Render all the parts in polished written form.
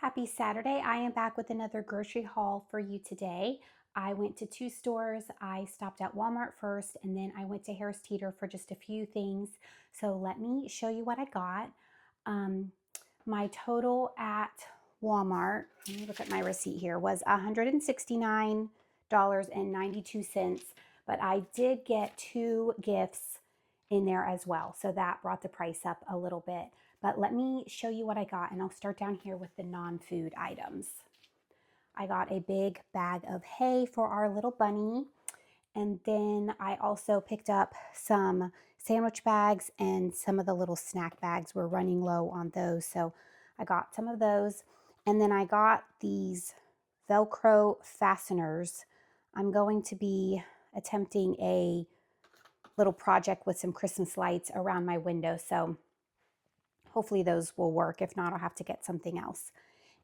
Happy Saturday. I am back with another grocery haul for you today. I went to two stores. I stopped at Walmart first and then I went to Harris Teeter for just a few things. So let me show you what I got. Um, my total at Walmart, let me look at my receipt here, was $169.92, but I did get two gifts in there as well. So that brought the price up a little bit. But let me show you what I got, and I'll start down here with the non-food items. I got a big bag of hay for our little bunny, and then I also picked up some sandwich bags and some of the little snack bags. We're running low on those, so I got some of those. And then I got these Velcro fasteners. I'm going to be attempting a little project with some Christmas lights around my window, so hopefully those will work. If not, I'll have to get something else.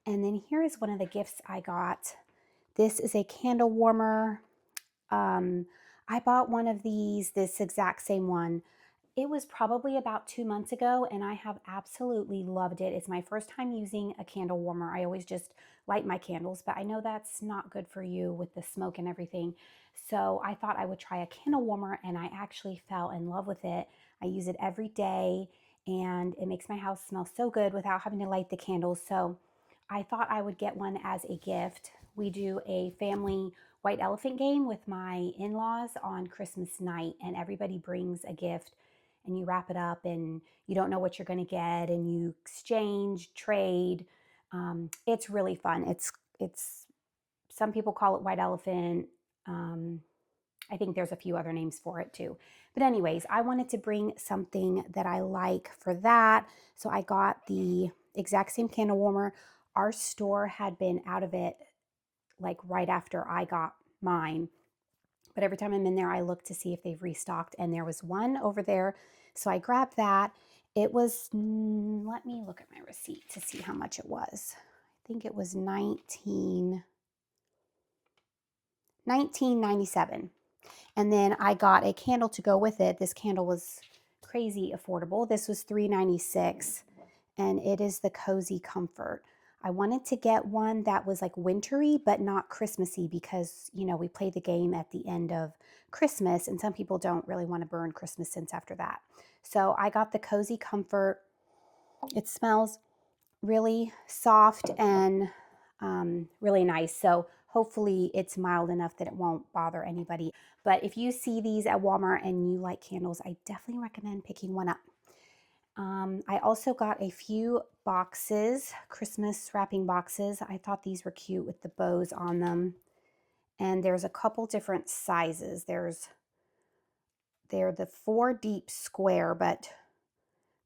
And then here is one of the gifts I got. This is a candle warmer. I bought one of these, this exact same one. It was probably about 2 months ago, and I have absolutely loved it. It's my first time using a candle warmer. I always just light my candles, but I know that's not good for you with the smoke and everything. So I thought I would try a candle warmer, and I actually fell in love with it. I use it every day, and it makes my house smell so good without having to light the candles. So I thought I would get one as a gift. We do a family white elephant game with my in-laws on Christmas night, and everybody brings a gift and you wrap it up and you don't know what you're going to get and you exchange, trade. It's really fun. It's some people call it white elephant. Um, I think there's a few other names for it too. But anyways, I wanted to bring something that I like for that. So I got the exact same candle warmer. Our store had been out of it like right after I got mine. But every time I'm in there, I look to see if they've restocked, and there was one over there. So I grabbed that. It was, let me look at my receipt to see how much it was. I think it was 1997. And then I got a candle to go with it. This candle was crazy affordable. This was $3.96, and it is the Cozy Comfort. I wanted to get one that was like wintry but not Christmassy because, you know, we play the game at the end of Christmas and some people don't really want to burn Christmas scents after that. So I got the Cozy Comfort. It smells really soft and really nice. So hopefully it's mild enough that it won't bother anybody. But if you see these at Walmart and you like candles, I definitely recommend picking one up. I also got a few boxes, Christmas wrapping boxes. I thought these were cute with the bows on them. And there's a couple different sizes. They're the 4 deep square, but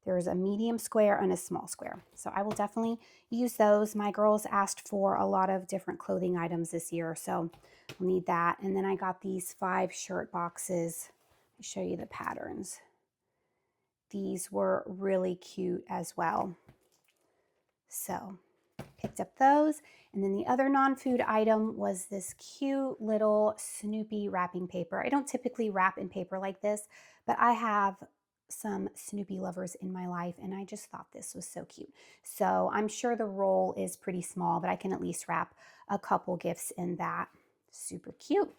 there's a medium square and a small square. So I will definitely use those. My girls asked for a lot of different clothing items this year, so I'll need that. And then I got these 5 shirt boxes. I'll show you the patterns. These were really cute as well. So picked up those. And then the other non-food item was this cute little Snoopy wrapping paper. I don't typically wrap in paper like this, but I have some Snoopy lovers in my life, and I just thought this was so cute. So I'm sure the roll is pretty small, but I can at least wrap a couple gifts in that. Super cute.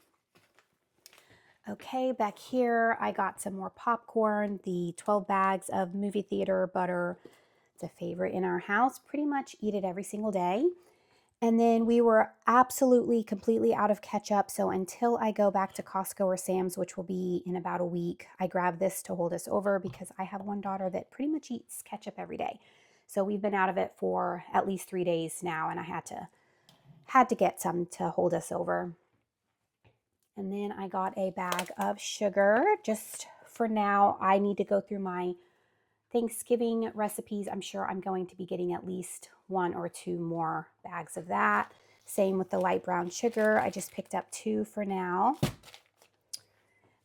Okay, back here I got some more popcorn, the 12 bags of movie theater butter. It's a favorite in our house. Pretty much eat it every single day. And then we were absolutely, completely out of ketchup. So until I go back to Costco or Sam's, which will be in about a week, I grabbed this to hold us over because I have one daughter that pretty much eats ketchup every day. So we've been out of it for at least 3 days now, and I had to get some to hold us over. And then I got a bag of sugar. Just for now, I need to go through my Thanksgiving recipes. I'm sure I'm going to be getting at least 1 or 2 more bags of that. Same with the light brown sugar. I just picked up 2 for now.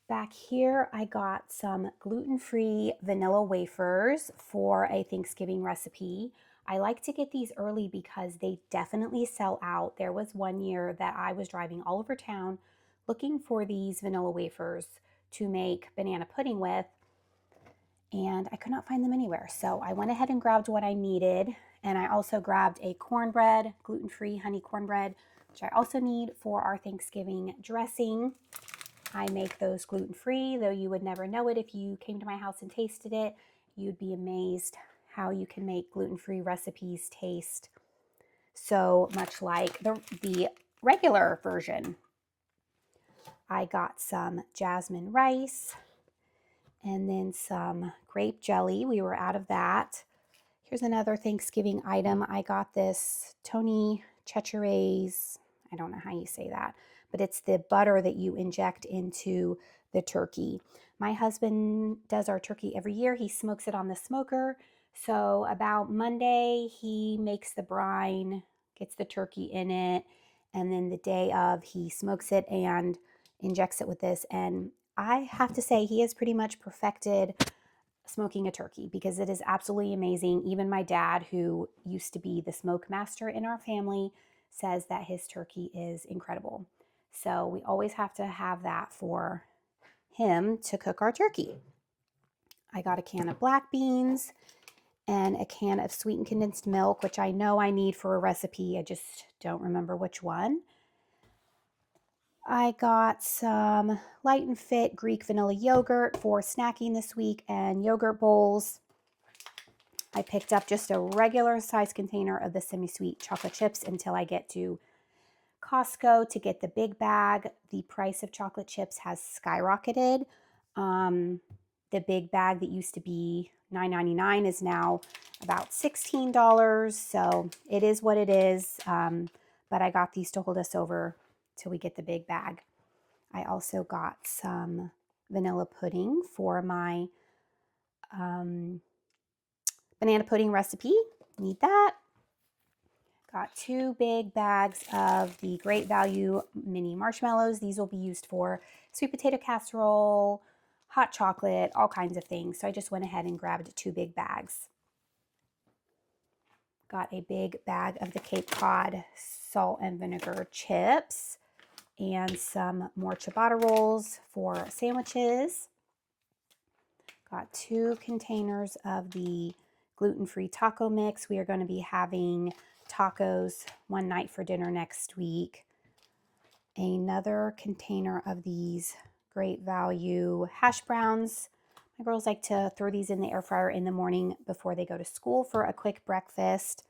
Back here, I got some gluten-free vanilla wafers for a Thanksgiving recipe. I like to get these early because they definitely sell out. There was one year that I was driving all over town looking for these vanilla wafers to make banana pudding with, and I could not find them anywhere. So I went ahead and grabbed what I needed, And I also grabbed a cornbread, gluten-free honey cornbread, which I also need for our Thanksgiving dressing. I make those gluten-free, though you would never know it if you came to my house and tasted it. You'd be amazed how you can make gluten-free recipes taste so much like the regular version. I got some jasmine rice and then some grape jelly. We were out of that. Here's another Thanksgiving item. I got this Tony Chachere's, I don't know how you say that, but it's the butter that you inject into the turkey. My husband does our turkey every year. He smokes it on the smoker. So about Monday, he makes the brine, gets the turkey in it, and then the day of, he smokes it and injects it with this. And I have to say, he has pretty much perfected smoking a turkey because it is absolutely amazing. Even my dad, who used to be the smoke master in our family, says that his turkey is incredible. So we always have to have that for him to cook our turkey. I got a can of black beans and a can of sweetened condensed milk, which I know I need for a recipe. I just don't remember which one. I got some Light and Fit Greek vanilla yogurt for snacking this week and yogurt bowls. I picked up just a regular size container of the semi-sweet chocolate chips until I get to Costco to get the big bag. The price of chocolate chips has skyrocketed. The big bag that used to be $9.99 is now about $16. So it is what it is. But I got these to hold us over till we get the big bag. I also got some vanilla pudding for my banana pudding recipe. Need that. Got 2 big bags of the Great Value mini marshmallows. These will be used for sweet potato casserole, hot chocolate, all kinds of things. So I just went ahead and grabbed 2 big bags. Got a big bag of the Cape Cod salt and vinegar chips and some more ciabatta rolls for sandwiches. Got 2 containers of the gluten-free taco mix. We are going to be having tacos one night for dinner next week. Another container of these Great Value hash browns. My girls like to throw these in the air fryer in the morning before they go to school for a quick breakfast.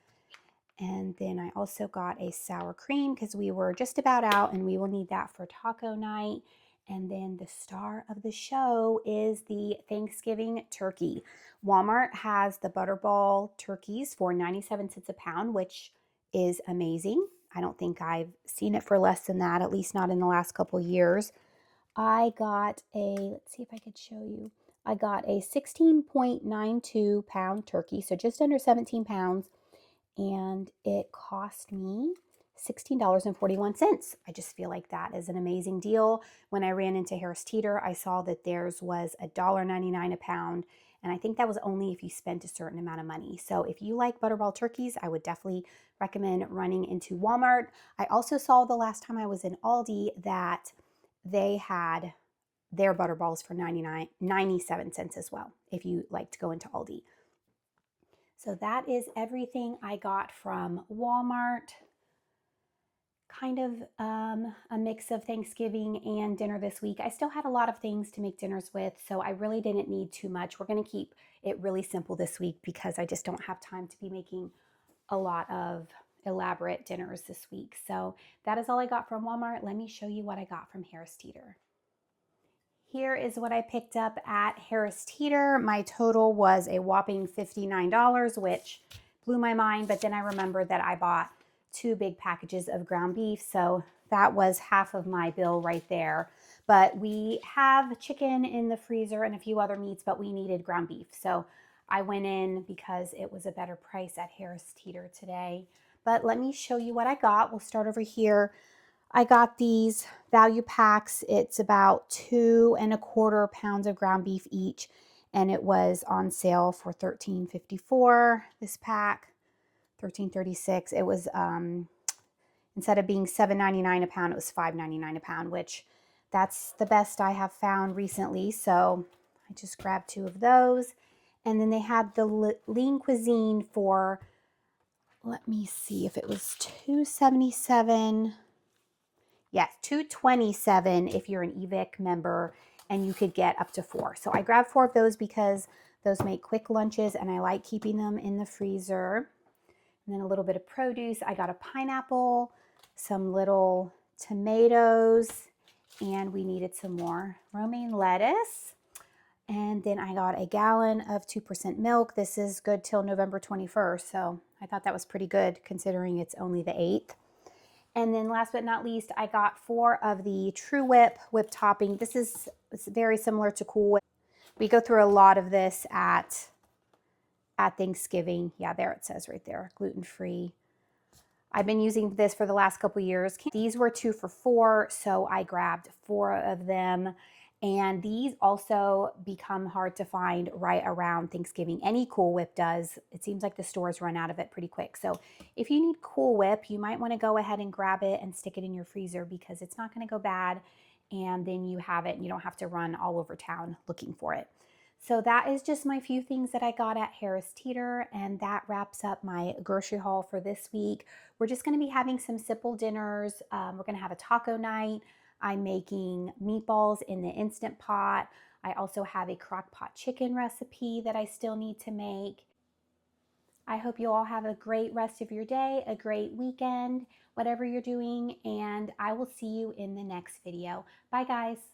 And then I also got a sour cream because we were just about out and we will need that for taco night. And then the star of the show is the Thanksgiving turkey. Walmart has the Butterball turkeys for 97 cents a pound, which is amazing. I don't think I've seen it for less than that, at least not in the last couple years. I got let's see if I could show you. I got a 16.92 pound turkey, so just under 17 pounds, and it cost me $16.41. I just feel like that is an amazing deal. When I ran into Harris Teeter, I saw that theirs was $1.99 a pound, and I think that was only if you spent a certain amount of money. So if you like Butterball turkeys, I would definitely recommend running into Walmart. I also saw the last time I was in Aldi that they had their Butterballs for 97 cents as well, if you like to go into Aldi. So that is everything I got from Walmart. Kind of a mix of Thanksgiving and dinner this week. I still had a lot of things to make dinners with, so I really didn't need too much. We're going to keep it really simple this week because I just don't have time to be making a lot of elaborate dinners this week. So that is all I got from Walmart. Let me show you what I got from Harris Teeter. Here is what I picked up at Harris Teeter. My total was a whopping $59, which blew my mind, but then I remembered that I bought 2 big packages of ground beef, so that was half of my bill right there. But we have chicken in the freezer and a few other meats, but we needed ground beef. So I went in because it was a better price at Harris Teeter today. But let me show you what I got. We'll start over here. I got these value packs. It's about 2¼ pounds of ground beef each, and it was on sale for $13.54. This pack, $13.36. It was instead of being $7.99 a pound, it was $5.99 a pound, which that's the best I have found recently. So I just grabbed 2 of those, and then they had the lean cuisine for let me see if it was $277. Yes, $227 if you're an evic member, and you could get up to 4. So I grabbed 4 of those because those make quick lunches and I like keeping them in the freezer. And then a little bit of produce. I got a pineapple, some little tomatoes, and we needed some more romaine lettuce. And then I got a gallon of 2% milk. This is good till November 21st. So I thought that was pretty good considering it's only the 8th. And then last but not least, I got 4 of the True Whip whipped topping. It's very similar to Cool Whip. We go through a lot of this at Thanksgiving. Yeah, there it says right there, gluten-free. I've been using this for the last couple years. These were 2 for $4, so I grabbed 4 of them. And these also become hard to find right around Thanksgiving. Any Cool Whip does. It seems like the stores run out of it pretty quick. So if you need Cool Whip, you might want to go ahead and grab it and stick it in your freezer because it's not going to go bad. And then you have it and you don't have to run all over town looking for it. So that is just my few things that I got at Harris Teeter, and that wraps up my grocery haul for this week. We're just going to be having some simple dinners. We're going to have a taco night. I'm making meatballs in the Instant Pot. I also have a crock pot chicken recipe that I still need to make. I hope you all have a great rest of your day, a great weekend, whatever you're doing, and I will see you in the next video. Bye, guys.